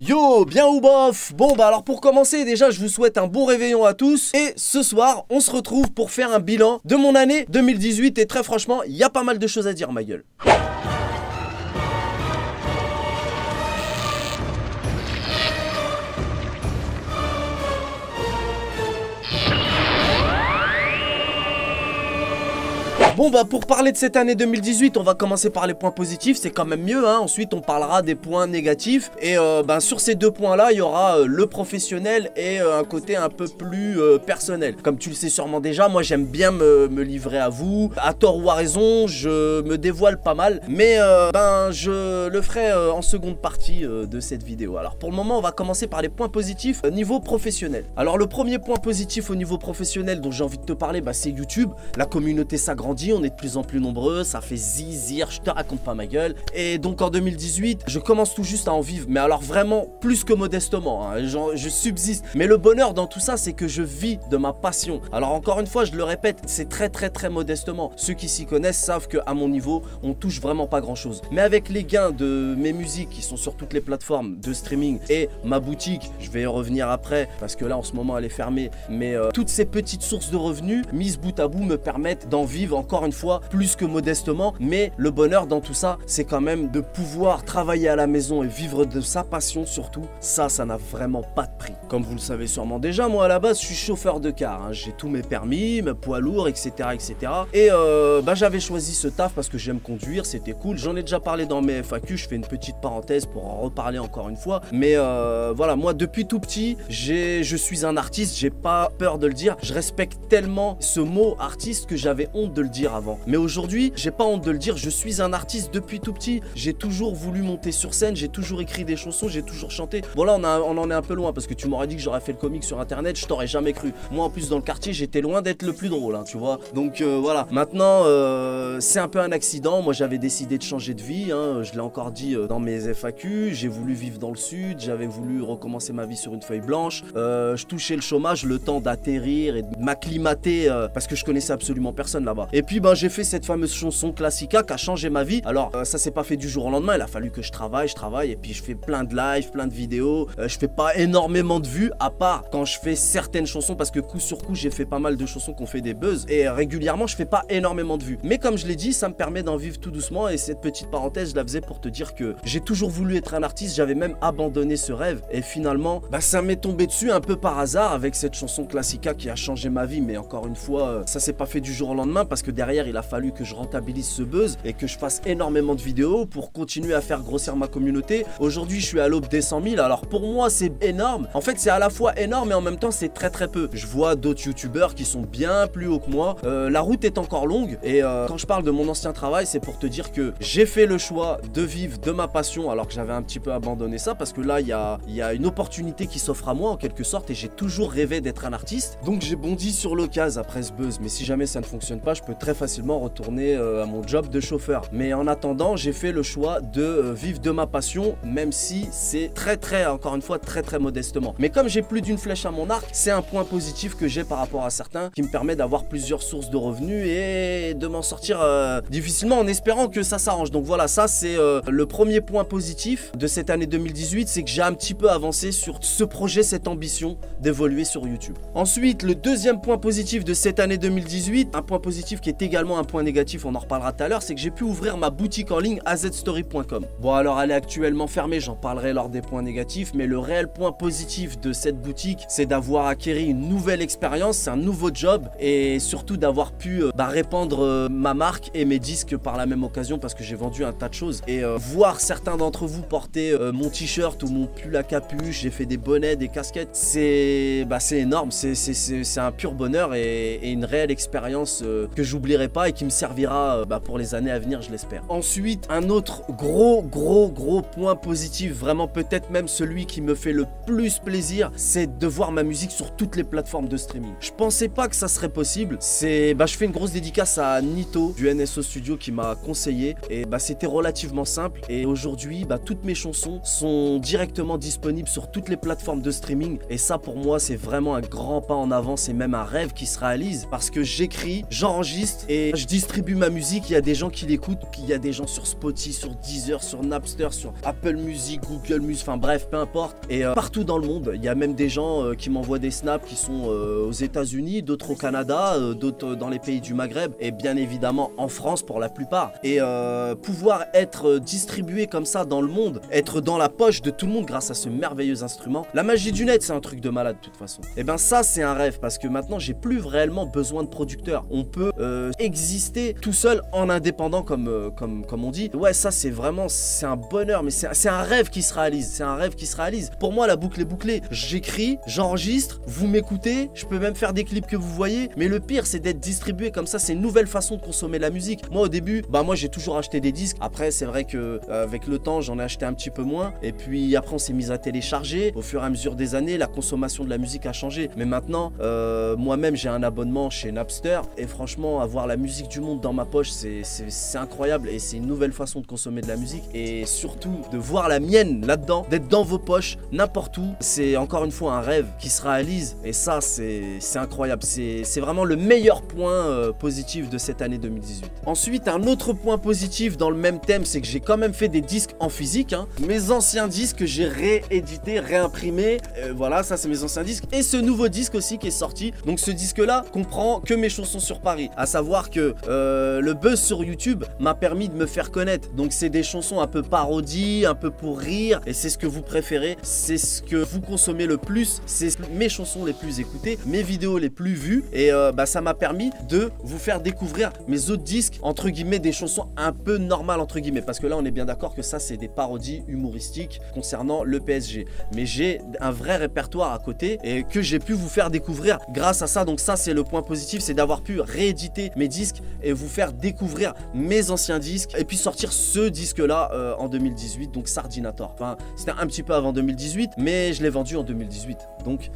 Yo, bien ou bof? Bon bah alors pour commencer déjà je vous souhaite un bon réveillon à tous. Et ce soir on se retrouve pour faire un bilan de mon année 2018. Et très franchement il y a pas mal de choses à dire ma gueule. Bon bah pour parler de cette année 2018, on va commencer par les points positifs, c'est quand même mieux hein. Ensuite on parlera des points négatifs. Et sur ces deux points là, il y aura le professionnel et un côté un peu plus personnel. Comme tu le sais sûrement déjà, moi j'aime bien me livrer à vous. À tort ou à raison, je me dévoile pas mal. Mais je le ferai en seconde partie de cette vidéo. Alors pour le moment on va commencer par les points positifs niveau professionnel. Alors le premier point positif au niveau professionnel dont j'ai envie de te parler, c'est YouTube. La communauté s'agrandit. On est de plus en plus nombreux, ça fait zizir, je te raconte pas ma gueule. Et donc en 2018, je commence tout juste à en vivre, mais alors vraiment plus que modestement, hein. Je subsiste. Mais le bonheur dans tout ça, c'est que je vis de ma passion. Alors encore une fois, je le répète, c'est très modestement. Ceux qui s'y connaissent savent qu'à mon niveau, on touche vraiment pas grand chose. Mais avec les gains de mes musiques qui sont sur toutes les plateformes de streaming et ma boutique, je vais y revenir après, parce que là en ce moment elle est fermée, mais toutes ces petites sources de revenus, mises bout à bout, me permettent d'en vivre encore une fois plus que modestement. Mais le bonheur dans tout ça, c'est quand même de pouvoir travailler à la maison et vivre de sa passion surtout. Ça n'a vraiment pas de prix. Comme vous le savez sûrement déjà, moi à la base je suis chauffeur de car, hein. J'ai tous mes permis, mes poids lourds, etc. Et j'avais choisi ce taf parce que j'aime conduire, c'était cool. J'en ai déjà parlé dans mes FAQ, je fais une petite parenthèse pour en reparler encore une fois. Mais voilà, moi depuis tout petit, je suis un artiste, j'ai pas peur de le dire. Je respecte tellement ce mot artiste que j'avais honte de le dire avant. Mais aujourd'hui, j'ai pas honte de le dire, je suis un artiste depuis tout petit. J'ai toujours voulu monter sur scène, j'ai toujours écrit des chansons, j'ai toujours chanté. Bon là, on en est un peu loin parce que tu m'aurais dit que j'aurais fait le comique sur internet, je t'aurais jamais cru. Moi en plus dans le quartier, j'étais loin d'être le plus drôle, hein, tu vois. Donc voilà, maintenant c'est un peu un accident. Moi j'avais décidé de changer de vie, hein. Je l'ai encore dit dans mes FAQ. J'ai voulu vivre dans le sud, j'avais voulu recommencer ma vie sur une feuille blanche. Je touchais le chômage, le temps d'atterrir et de m'acclimater parce que je connaissais absolument personne là-bas. Et puis j'ai fait cette fameuse chanson Classica qui a changé ma vie. Alors ça s'est pas fait du jour au lendemain, il a fallu que je travaille et puis je fais plein de lives, plein de vidéos. Je fais pas énormément de vues à part quand je fais certaines chansons parce que coup sur coup j'ai fait pas mal de chansons qui ont fait des buzz et régulièrement je fais pas énormément de vues. Mais comme je l'ai dit, ça me permet d'en vivre tout doucement. Et cette petite parenthèse je la faisais pour te dire que j'ai toujours voulu être un artiste, j'avais même abandonné ce rêve et finalement ça m'est tombé dessus un peu par hasard avec cette chanson Classica qui a changé ma vie. Mais encore une fois ça s'est pas fait du jour au lendemain parce que derrière il a fallu que je rentabilise ce buzz et que je fasse énormément de vidéos pour continuer à faire grossir ma communauté. Aujourd'hui je suis à l'aube des 100 000. Alors pour moi c'est énorme. En fait c'est à la fois énorme et en même temps c'est très peu. Je vois d'autres youtubeurs qui sont bien plus hauts que moi. La route est encore longue. Et quand je parle de mon ancien travail, c'est pour te dire que j'ai fait le choix de vivre de ma passion alors que j'avais un petit peu abandonné ça parce que là il y a une opportunité qui s'offre à moi en quelque sorte et j'ai toujours rêvé d'être un artiste. Donc j'ai bondi sur l'occasion après ce buzz. Mais si jamais ça ne fonctionne pas, je peux très facilement retourner à mon job de chauffeur. Mais en attendant, j'ai fait le choix de vivre de ma passion, même si c'est encore une fois très modestement. Mais comme j'ai plus d'une flèche à mon arc, c'est un point positif que j'ai par rapport à certains qui me permet d'avoir plusieurs sources de revenus et de m'en sortir difficilement en espérant que ça s'arrange. Donc voilà, ça c'est le premier point positif de cette année 2018, c'est que j'ai un petit peu avancé sur ce projet, cette ambition d'évoluer sur YouTube. Ensuite, le deuxième point positif de cette année 2018, un point positif qui est également un point négatif, on en reparlera tout à l'heure, c'est que j'ai pu ouvrir ma boutique en ligne azstory.com. Bon alors elle est actuellement fermée, j'en parlerai lors des points négatifs, mais le réel point positif de cette boutique, c'est d'avoir acquis une nouvelle expérience, c'est un nouveau job et surtout d'avoir pu répandre ma marque et mes disques par la même occasion parce que j'ai vendu un tas de choses. Et voir certains d'entre vous porter mon t-shirt ou mon pull à capuche, j'ai fait des bonnets, des casquettes, c'est énorme, c'est un pur bonheur et une réelle expérience que j'oublierai pas et qui me servira pour les années à venir, je l'espère. Ensuite, un autre gros point positif, vraiment peut-être même celui qui me fait le plus plaisir, c'est de voir ma musique sur toutes les plateformes de streaming. Je pensais pas que ça serait possible. Je fais une grosse dédicace à Nito du NSO Studio qui m'a conseillé et c'était relativement simple. Et aujourd'hui, toutes mes chansons sont directement disponibles sur toutes les plateformes de streaming et ça pour moi c'est vraiment un grand pas en avant, c'est même un rêve qui se réalise parce que j'écris, j'enregistre podcast et je distribue ma musique, il y a des gens qui l'écoutent, puis il y a des gens sur Spotify, sur Deezer, sur Napster, sur Apple Music, Google Music, enfin bref, peu importe. Et partout dans le monde, il y a même des gens qui m'envoient des snaps qui sont aux États-Unis, d'autres au Canada, d'autres dans les pays du Maghreb et bien évidemment en France pour la plupart. Et pouvoir être distribué comme ça dans le monde, être dans la poche de tout le monde grâce à ce merveilleux instrument. La magie du net, c'est un truc de malade de toute façon. Et ben ça, c'est un rêve parce que maintenant, j'ai plus réellement besoin de producteurs. On peut exister tout seul en indépendant comme on dit. Ouais, ça c'est vraiment, c'est un bonheur, mais c'est un rêve qui se réalise. C'est un rêve qui se réalise. Pour moi, la boucle est bouclée. J'écris, j'enregistre, vous m'écoutez, je peux même faire des clips que vous voyez. Mais le pire, c'est d'être distribué comme ça. C'est une nouvelle façon de consommer la musique. Moi, au début, bah moi j'ai toujours acheté des disques. Après, c'est vrai que avec le temps, j'en ai acheté un petit peu moins. Et puis après, on s'est mis à télécharger. Au fur et à mesure des années, la consommation de la musique a changé. Mais maintenant, moi-même, j'ai un abonnement chez Napster. Et franchement, avoir la musique du monde dans ma poche, c'est incroyable. Et c'est une nouvelle façon de consommer de la musique. Et surtout, de voir la mienne là-dedans, d'être dans vos poches, n'importe où. C'est encore une fois un rêve qui se réalise. Et ça, c'est incroyable. C'est vraiment le meilleur point positif de cette année 2018. Ensuite, un autre point positif dans le même thème, c'est que j'ai quand même fait des disques en physique. Mes anciens disques que j'ai réédités, réimprimés. Voilà, ça c'est mes anciens disques. Et ce nouveau disque aussi qui est sorti. Donc ce disque-là comprend que mes chansons sur Paris. À savoir que le buzz sur YouTube m'a permis de me faire connaître. Donc c'est des chansons un peu parodies, un peu pour rire. Et c'est ce que vous préférez. C'est ce que vous consommez le plus. C'est mes chansons les plus écoutées, mes vidéos les plus vues. Et ça m'a permis de vous faire découvrir mes autres disques, entre guillemets, des chansons un peu normales, entre guillemets. Parce que là, on est bien d'accord que ça, c'est des parodies humoristiques concernant le PSG. Mais j'ai un vrai répertoire à côté et que j'ai pu vous faire découvrir grâce à ça. Donc ça, c'est le point positif, c'est d'avoir pu rééditer mes disques et vous faire découvrir mes anciens disques et puis sortir ce disque-là en 2018, donc Sardinator. Enfin, c'était un petit peu avant 2018, mais je l'ai vendu en 2018. Donc,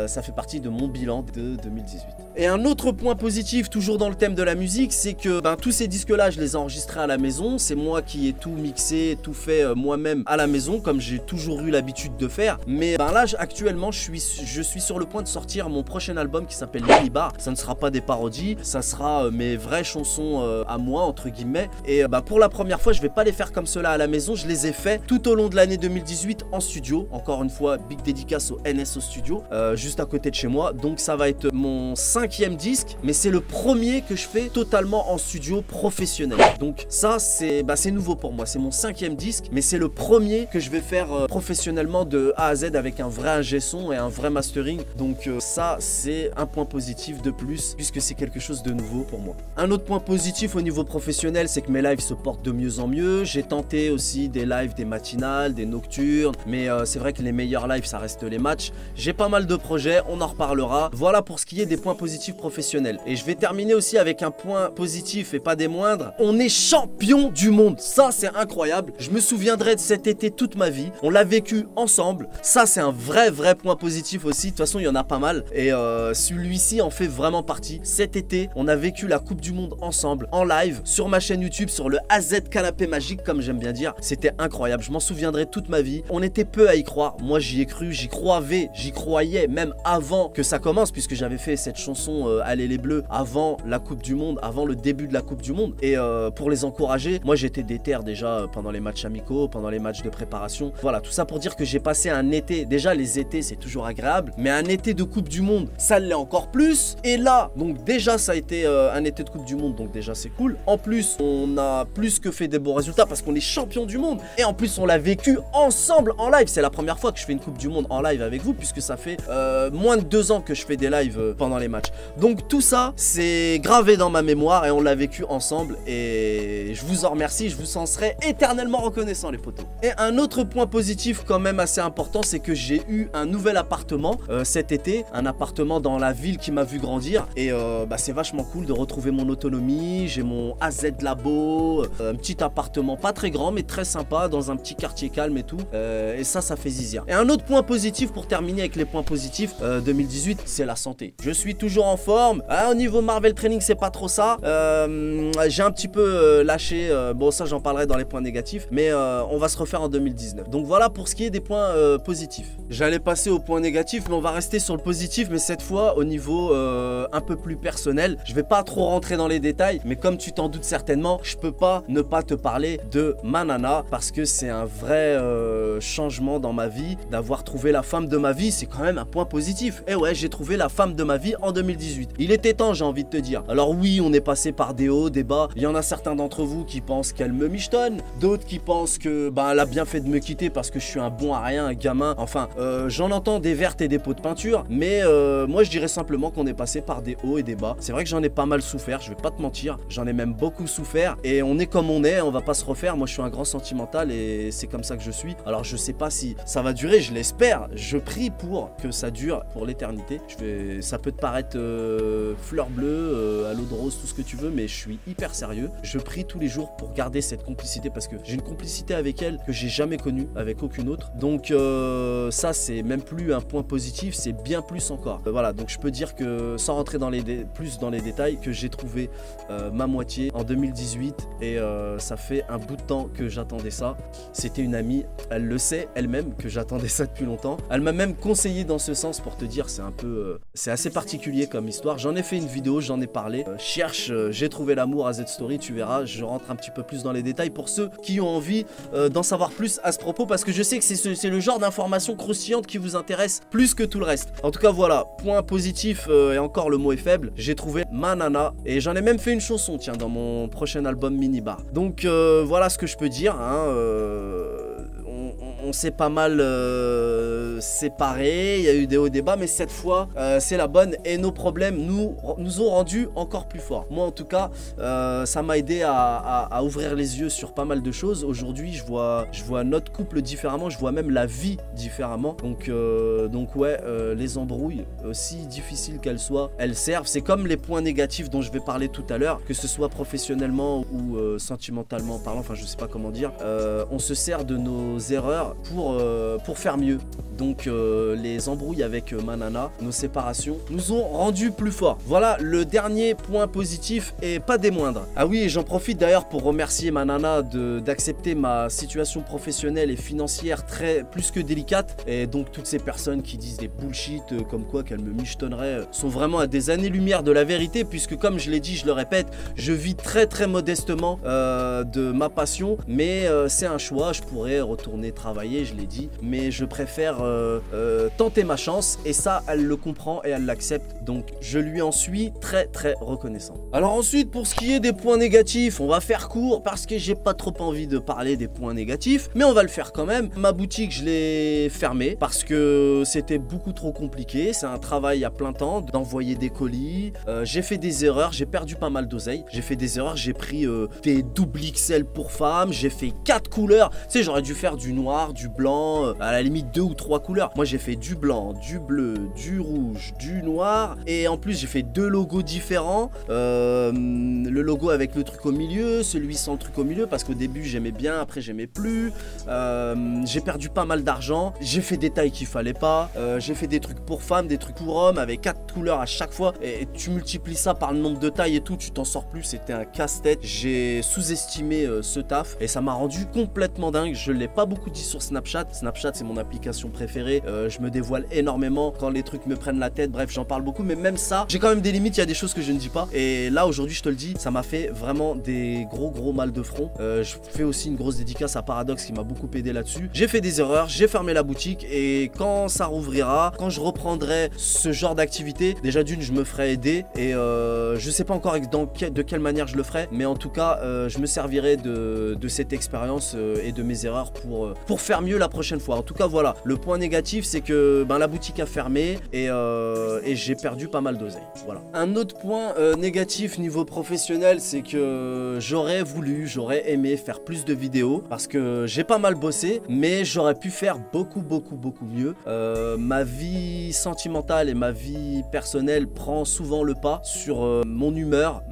ça fait partie de mon bilan de 2018. Et un autre point positif, toujours dans le thème de la musique, c'est que tous ces disques-là, je les ai enregistrés à la maison. C'est moi qui ai tout mixé, tout fait moi-même à la maison, comme j'ai toujours eu l'habitude de faire. Mais là, actuellement, je suis sur le point de sortir mon prochain album qui s'appelle Minibar. Ça ne sera pas des parodies, ça sera mes vraies chansons à moi, entre guillemets. Et pour la première fois, je vais pas les faire comme cela à la maison. Je les ai fait tout au long de l'année 2018 en studio. Encore une fois, big dédicace au NSO Studio, juste à côté de chez moi. Donc ça va être mon 5e disque, mais c'est le premier que je fais totalement en studio professionnel. Donc ça, c'est nouveau pour moi. C'est mon 5e disque, mais c'est le premier que je vais faire professionnellement de A à Z avec un vrai ingé son et un vrai mastering. Donc ça, c'est un point positif de plus, puisque c'est quelque chose de nouveau pour moi. Un autre point positif au niveau professionnel, c'est que mes lives se portent de mieux en mieux. J'ai tenté aussi des lives, des matinales, des nocturnes, mais c'est vrai que les meilleurs lives, ça reste les matchs. J'ai pas mal de projets, on en reparlera. Voilà pour ce qui est des points positifs professionnels. Et je vais terminer aussi avec un point positif et pas des moindres. On est champion du monde. Ça, c'est incroyable. Je me souviendrai de cet été toute ma vie. On l'a vécu ensemble. Ça, c'est un vrai point positif aussi. De toute façon, il y en a pas mal. Et celui-ci en fait vraiment partie. Cet été, on a vécu la Coupe du Monde ensemble, en live, sur ma chaîne YouTube, sur le AZ Canapé Magique, comme j'aime bien dire. C'était incroyable. Je m'en souviendrai toute ma vie. On était peu à y croire. Moi, j'y ai cru, j'y croyais, même avant que ça commence, puisque j'avais fait cette chanson Allez les Bleus avant la Coupe du Monde, avant le début de la Coupe du Monde. Et pour les encourager, moi j'étais déter déjà pendant les matchs amicaux, pendant les matchs de préparation. Voilà, tout ça pour dire que j'ai passé un été. Déjà, les étés, c'est toujours agréable, mais un été de Coupe du Monde, ça l'est encore plus. Et là, donc déjà, ça a été un été de Coupe du Monde, donc déjà c'est cool. En plus, on a plus que fait des bons résultats parce qu'on est champion du monde. Et en plus, on l'a vécu ensemble en live. C'est la première fois que je fais une Coupe du Monde en live avec vous, puisque ça fait moins de 2 ans que je fais des lives pendant les matchs. Donc tout ça, c'est gravé dans ma mémoire et on l'a vécu ensemble. Et je vous en remercie, je vous en serai éternellement reconnaissant, les potos. Et un autre point positif quand même assez important, c'est que j'ai eu un nouvel appartement cet été. Un appartement dans la ville qui m'a vu grandir. Et c'est vachement cool de retrouver mon autonomie. J'ai mon AZ Labo, un petit appartement pas très grand mais très sympa dans un petit quartier calme et tout. Et ça fait zizir. Et un autre point positif pour terminer avec les points positifs 2018, c'est la santé. Je suis toujours en forme. Au niveau Marvel Training, c'est pas trop ça. J'ai un petit peu lâché. Bon, ça, j'en parlerai dans les points négatifs. Mais on va se refaire en 2019. Donc voilà pour ce qui est des points positifs. J'allais passer aux points négatifs, mais on va rester sur le positif. Mais cette fois, au niveau un peu plus personnel. Je vais pas trop rentrer dans les détails. Mais comme tu t'en doutes certainement, je peux pas ne pas te parler de ma nana. Parce que c'est un vrai changement dans ma vie. D'avoir trouvé la femme de ma vie, c'est quand même un point positif. Et ouais, j'ai trouvé la femme de ma vie en 2018. Il était temps, j'ai envie de te dire. Alors oui, on est passé par des hauts, des bas. Il y en a certains d'entre vous qui pensent qu'elle me michetonne. D'autres qui pensent que elle a bien fait de me quitter parce que je suis un bon à rien, un gamin. Enfin, j'en entends des vertes et des pots de peinture. Mais moi, je dirais simplement qu'on est passé par des hauts et des bas. C'est vrai que j'en ai pas mal souffert, je vais pas te mentir. J'en ai même beaucoup souffert. Et on est comme on est, on va pas se refaire. Moi, je suis un grand sentimental et c'est comme ça que je suis. Alors, je sais pas si ça va durer, je l'espère. Je prie pour que ça dure pour l'éternité. Ça peut te paraître fleur bleue, à l'eau de rose, tout ce que tu veux, mais je suis hyper sérieux. Je prie tous les jours pour garder cette complicité parce que j'ai une complicité avec elle que j'ai jamais connue avec aucune autre. Donc ça, c'est même plus un point positif, c'est bien plus encore. Voilà, donc je peux dire que sans rentrer dans plus dans les détails, que j'ai trouvé ma moitié en 2018 et ça fait un bout de temps que j'attendais ça. C'était une amie, elle le sait elle-même que j'attendais ça depuis longtemps. Elle m'a même conseillé dans ce sens pour te dire, c'est un peu, c'est assez particulier comme histoire. J'en ai fait une vidéo, j'en ai parlé. Cherche, j'ai trouvé l'amour à Z-Story, tu verras. Je rentre un petit peu plus dans les détails pour ceux qui ont envie d'en savoir plus à ce propos parce que je sais que c'est le genre d'information croustillante qui vous intéresse plus que tout le reste. En tout cas, voilà, point positif et encore le mot est faible. J'ai trouvé ma nana et j'en ai même fait une chanson, tiens, dans mon prochain album Mini Bar. Donc voilà ce que je peux dire. Hein, on s'est pas mal séparés, il y a eu des hauts débats, mais cette fois c'est la bonne et nos problèmes nous ont rendus encore plus forts. Moi en tout cas, ça m'a aidé à ouvrir les yeux sur pas mal de choses. Aujourd'hui je vois notre couple différemment, je vois même la vie différemment. Donc ouais, les embrouilles, aussi difficiles qu'elles soient, elles servent. C'est comme les points négatifs dont je vais parler tout à l'heure, que ce soit professionnellement ou sentimentalement parlant, enfin je sais pas comment dire, on se sert de nos erreurs pour faire mieux. Donc les embrouilles avec ma nana, nos séparations, nous ont rendus plus forts. Voilà le dernier point positif et pas des moindres. Ah oui, et j'en profite d'ailleurs pour remercier ma nana d'accepter ma situation professionnelle et financière plus que délicate. Et donc toutes ces personnes qui disent des bullshit comme quoi qu'elle me michetonnerait sont vraiment à des années-lumière de la vérité, puisque comme je l'ai dit, je le répète, je vis très modestement de ma passion, mais c'est un choix. Je pourrais retourner travailler, je l'ai dit, mais je préfère tenter ma chance et ça, elle le comprend et elle l'accepte. Donc je lui en suis très reconnaissant. Alors ensuite, pour ce qui est des points négatifs, on va faire court parce que j'ai pas trop envie de parler des points négatifs, mais on va le faire quand même. Ma boutique, je l'ai fermée parce que c'était beaucoup trop compliqué. C'est un travail à plein temps d'envoyer des colis. J'ai fait des erreurs, j'ai perdu pas mal d'oseille. J'ai fait des erreurs, j'ai pris des double XL pour femmes, j'ai fait 4 couleurs. Tu sais, j'aurais dû faire du noir, du blanc, à la limite 2 ou 3 couleurs. Moi, j'ai fait du blanc, du bleu, du rouge, du noir. Et en plus, j'ai fait 2 logos différents. Le logo avec le truc au milieu, celui sans le truc au milieu, parce qu'au début, j'aimais bien, après, j'aimais plus. J'ai perdu pas mal d'argent. J'ai fait des tailles qu'il fallait pas. J'ai fait des trucs pour femmes, des trucs pour hommes, avec 4 couleurs à chaque fois. Et tu multiplies ça par le nombre de tailles et tout, tu t'en sors plus. C'était un casse-tête. J'ai sous-estimé ce taf et ça m'a rendu complètement dingue. Je l'ai pas beaucoup dit sur Snapchat. Snapchat, c'est mon application préférée. Je me dévoile énormément quand les trucs me prennent la tête. Bref, j'en parle beaucoup, mais même ça, j'ai quand même des limites. Il y a des choses que je ne dis pas. Et là, aujourd'hui, je te le dis, ça m'a fait vraiment des gros mal de front. Je fais aussi une grosse dédicace à Paradox qui m'a beaucoup aidé là-dessus. J'ai fait des erreurs, j'ai fermé la boutique et quand ça rouvrira, quand je reprendrai ce genre d'activité, déjà d'une, je me ferai aider et je sais pas encore de quelle manière je le ferai, mais en tout cas, je me servirai de cette expérience et de mes erreurs pour faire mieux la prochaine fois. En tout cas, voilà, le point négatif, c'est que la boutique a fermé et j'ai perdu pas mal d'oseille. Voilà. Un autre point négatif niveau professionnel, c'est que j'aurais aimé faire plus de vidéos parce que j'ai pas mal bossé, mais j'aurais pu faire beaucoup mieux. Ma vie sentimentale et ma vie personnelle prend souvent le pas sur mon humeur.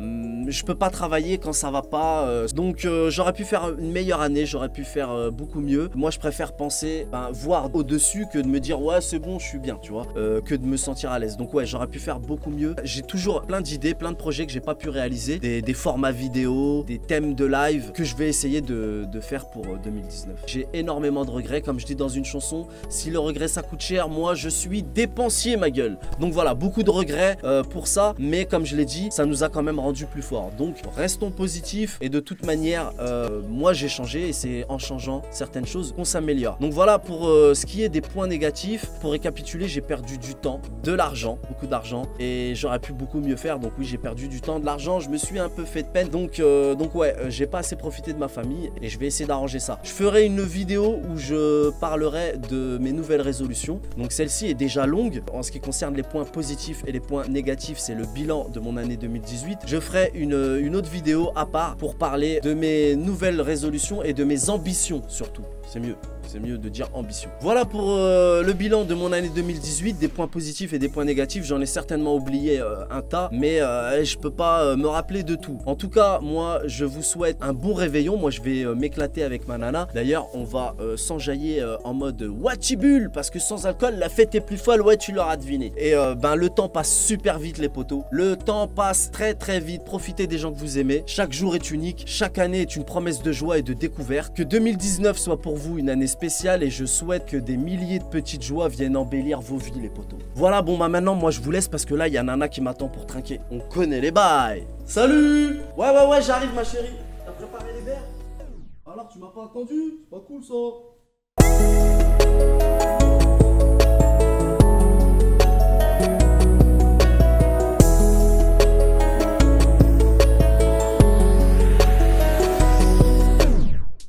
Je peux pas travailler quand ça va pas, donc j'aurais pu faire une meilleure année, j'aurais pu faire beaucoup mieux. Moi je préfère penser, voir au-dessus dessus que de me dire ouais c'est bon je suis bien, tu vois, que de me sentir à l'aise. Donc ouais, j'aurais pu faire beaucoup mieux. J'ai toujours plein d'idées, plein de projets que j'ai pas pu réaliser, des formats vidéo, des thèmes de live que je vais essayer de faire pour 2019. J'ai énormément de regrets, comme je dis dans une chanson, si le regret ça coûte cher, moi je suis dépensier ma gueule. Donc voilà, beaucoup de regrets pour ça, mais comme je l'ai dit, ça nous a quand même rendu plus forts. Donc restons positifs et de toute manière, moi j'ai changé et c'est en changeant certaines choses qu'on s'améliore. Donc voilà pour ce qui est des points négatifs. Pour récapituler, j'ai perdu du temps, de l'argent, beaucoup d'argent, et j'aurais pu beaucoup mieux faire. Donc oui, j'ai perdu du temps, de l'argent, je me suis un peu fait de peine. Donc ouais, j'ai pas assez profité de ma famille et je vais essayer d'arranger ça. Je ferai une vidéo où je parlerai de mes nouvelles résolutions. Donc celle-ci est déjà longue. En ce qui concerne les points positifs et les points négatifs, c'est le bilan de mon année 2018. Je ferai une autre vidéo à part pour parler de mes nouvelles résolutions et de mes ambitions surtout. C'est mieux de dire ambition. Voilà pour le bilan de mon année 2018, des points positifs et des points négatifs. J'en ai certainement oublié un tas, mais je peux pas me rappeler de tout. En tout cas, moi, je vous souhaite un bon réveillon. Moi, je vais m'éclater avec ma nana. D'ailleurs, on va s'enjailler en mode Watchibule, parce que sans alcool, la fête est plus folle. Ouais, tu l'auras deviné. Et le temps passe super vite, les potos. Le temps passe très très vite. Profitez des gens que vous aimez. Chaque jour est unique. Chaque année est une promesse de joie et de découverte. Que 2019 soit pour vous une année spéciale et je souhaite que des milliers de petites joies viennent embellir vos vies, les potos. Voilà, bon bah maintenant moi je vous laisse parce que là il y a Nana qui m'attend pour trinquer. On connaît les bails. Salut. Ouais j'arrive ma chérie. T'as préparé les verres? Alors tu m'as pas attendu? C'est pas cool ça.